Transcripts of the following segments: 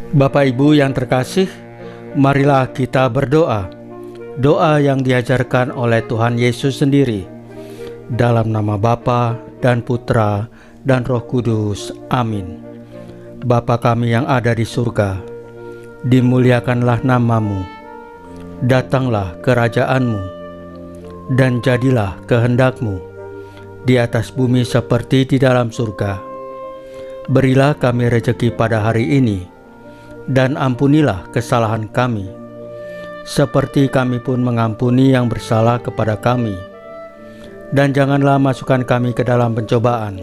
Bapak Ibu yang terkasih, marilah kita berdoa. Doa yang diajarkan oleh Tuhan Yesus sendiri. Dalam nama Bapa dan Putra dan Roh Kudus. Amin. Bapa kami yang ada di surga, dimuliakanlah namamu. Datanglah kerajaanmu, dan jadilah kehendakmu di atas bumi seperti di dalam surga. Berilah kami rejeki pada hari ini, dan ampunilah kesalahan kami, seperti kami pun mengampuni yang bersalah kepada kami. Dan janganlah masukkan kami ke dalam pencobaan,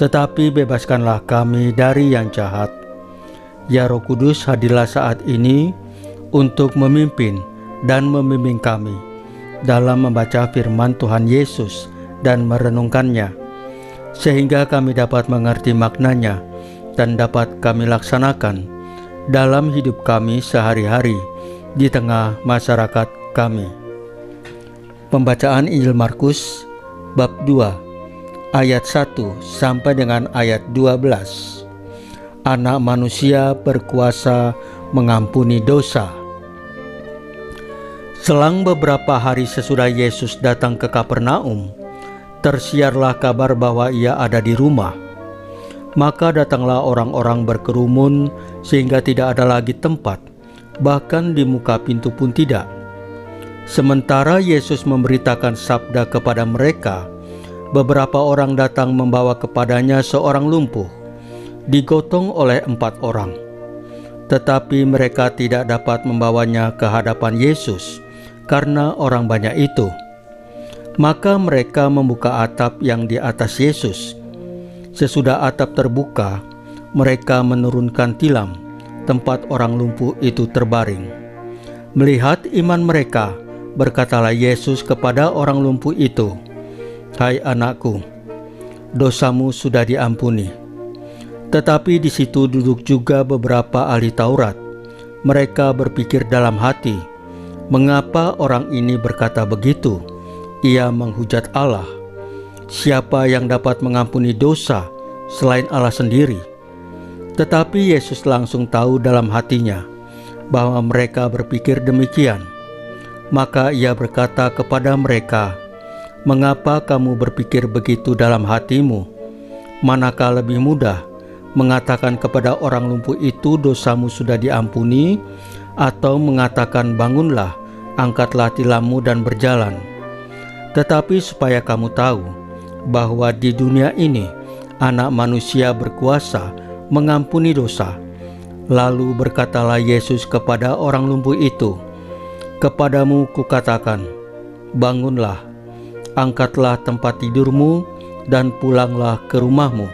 tetapi bebaskanlah kami dari yang jahat. Ya Roh Kudus, hadirlah saat ini untuk memimpin dan membimbing kami dalam membaca firman Tuhan Yesus dan merenungkannya, sehingga kami dapat mengerti maknanya dan dapat kami laksanakan dalam hidup kami sehari-hari di tengah masyarakat kami. Pembacaan Injil Markus bab 2 ayat 1 sampai dengan ayat 12. Anak manusia berkuasa mengampuni dosa. Selang beberapa hari sesudah Yesus datang ke Kapernaum, tersiarlah kabar bahwa ia ada di rumah. Maka datanglah orang-orang berkerumun sehingga tidak ada lagi tempat, bahkan di muka pintu pun tidak. Sementara Yesus memberitakan sabda kepada mereka, beberapa orang datang membawa kepadanya seorang lumpuh, digotong oleh 4 orang. Tetapi mereka tidak dapat membawanya ke hadapan Yesus karena orang banyak itu. Maka mereka membuka atap yang di atas Yesus. Sesudah atap terbuka, mereka menurunkan tilam tempat orang lumpuh itu terbaring. Melihat iman mereka, berkatalah Yesus kepada orang lumpuh itu, "Hai anakku, dosamu sudah diampuni." Tetapi di situ duduk juga beberapa ahli Taurat. Mereka berpikir dalam hati, "Mengapa orang ini berkata begitu? Ia menghujat Allah. Siapa yang dapat mengampuni dosa selain Allah sendiri?" Tetapi Yesus langsung tahu dalam hatinya bahwa mereka berpikir demikian. Maka ia berkata kepada mereka, "Mengapa kamu berpikir begitu dalam hatimu? Manakah lebih mudah mengatakan kepada orang lumpuh itu, dosamu sudah diampuni, atau mengatakan, bangunlah, angkatlah tilammu dan berjalan? Tetapi supaya kamu tahu bahwa di dunia ini Anak Manusia berkuasa mengampuni dosa." Lalu berkatalah Yesus kepada orang lumpuh itu, "Kepadamu kukatakan, bangunlah, angkatlah tempat tidurmu dan pulanglah ke rumahmu."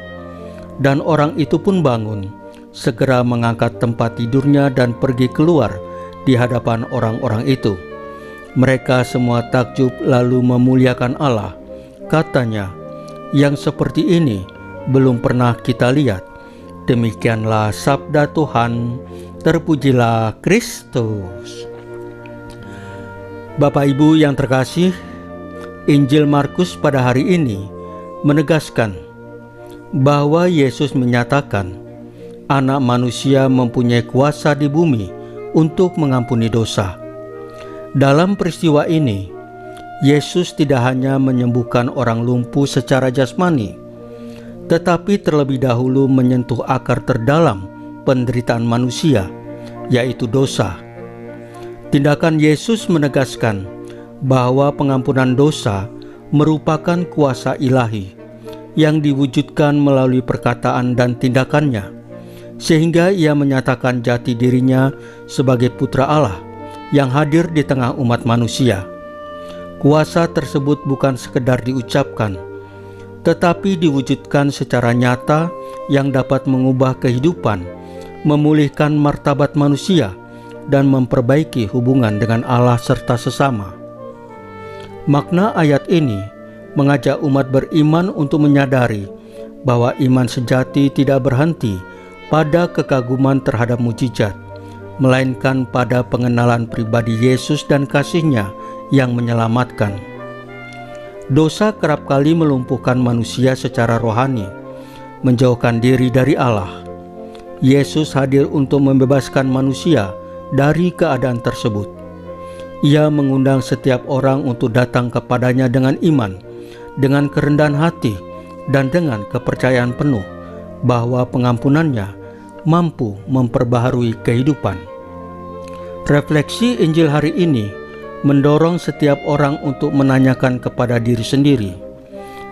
Dan orang itu pun bangun, segera mengangkat tempat tidurnya dan pergi keluar di hadapan orang-orang itu. Mereka semua takjub lalu memuliakan Allah. Katanya, "Yang seperti ini belum pernah kita lihat." Demikianlah sabda Tuhan. Terpujilah Kristus. Bapak Ibu yang terkasih, Injil Markus pada hari ini menegaskan bahwa Yesus menyatakan Anak Manusia mempunyai kuasa di bumi untuk mengampuni dosa. Dalam peristiwa ini, Yesus tidak hanya menyembuhkan orang lumpuh secara jasmani, tetapi terlebih dahulu menyentuh akar terdalam penderitaan manusia, yaitu dosa. Tindakan Yesus menegaskan bahwa pengampunan dosa merupakan kuasa ilahi yang diwujudkan melalui perkataan dan tindakannya, sehingga ia menyatakan jati dirinya sebagai Putra Allah yang hadir di tengah umat manusia. Kuasa tersebut bukan sekedar diucapkan, tetapi diwujudkan secara nyata yang dapat mengubah kehidupan, memulihkan martabat manusia, dan memperbaiki hubungan dengan Allah serta sesama. Makna ayat ini mengajak umat beriman untuk menyadari bahwa iman sejati tidak berhenti pada kekaguman terhadap mukjizat, melainkan pada pengenalan pribadi Yesus dan kasih-Nya yang menyelamatkan. Dosa kerap kali melumpuhkan manusia secara rohani, menjauhkan diri dari Allah. Yesus hadir untuk membebaskan manusia dari keadaan tersebut. Ia mengundang setiap orang untuk datang kepadanya dengan iman, dengan kerendahan hati, dan dengan kepercayaan penuh bahwa pengampunannya mampu memperbaharui kehidupan. Refleksi Injil hari ini mendorong setiap orang untuk menanyakan kepada diri sendiri,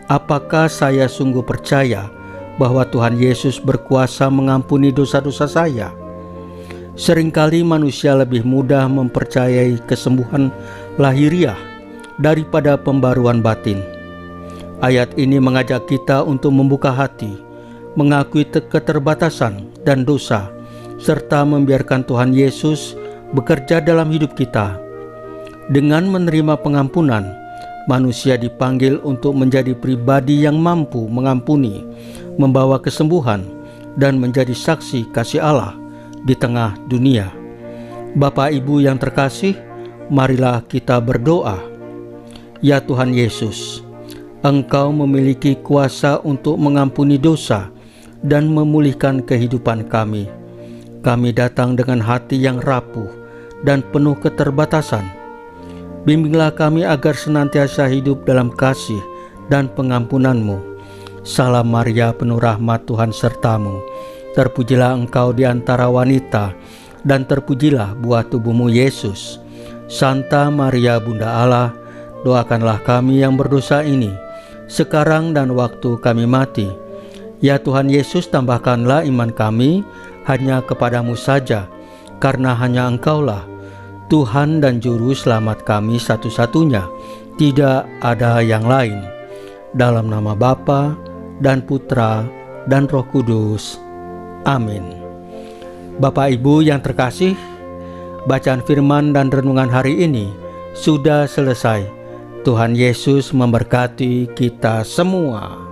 apakah saya sungguh percaya bahwa Tuhan Yesus berkuasa mengampuni dosa-dosa saya? Seringkali manusia lebih mudah mempercayai kesembuhan lahiriah daripada pembaruan batin. Ayat ini mengajak kita untuk membuka hati, mengakui keterbatasan dan dosa, serta membiarkan Tuhan Yesus bekerja dalam hidup kita. Dengan menerima pengampunan, manusia dipanggil untuk menjadi pribadi yang mampu mengampuni, membawa kesembuhan, dan menjadi saksi kasih Allah di tengah dunia. Bapak Ibu yang terkasih, marilah kita berdoa. Ya Tuhan Yesus, Engkau memiliki kuasa untuk mengampuni dosa dan memulihkan kehidupan kami. Kami datang dengan hati yang rapuh dan penuh keterbatasan. Bimbinglah kami agar senantiasa hidup dalam kasih dan pengampunan-Mu. Salam Maria, penuh rahmat, Tuhan sertamu. Terpujilah Engkau di antara wanita, dan terpujilah buah tubuh-Mu Yesus. Santa Maria Bunda Allah, doakanlah kami yang berdosa ini, sekarang dan waktu kami mati. Ya Tuhan Yesus, tambahkanlah iman kami hanya kepadamu saja, karena hanya Engkaulah Tuhan dan Juru Selamat kami satu-satunya, tidak ada yang lain. Dalam nama Bapa dan Putra dan Roh Kudus. Amin. Bapak Ibu yang terkasih, bacaan firman dan renungan hari ini sudah selesai. Tuhan Yesus memberkati kita semua.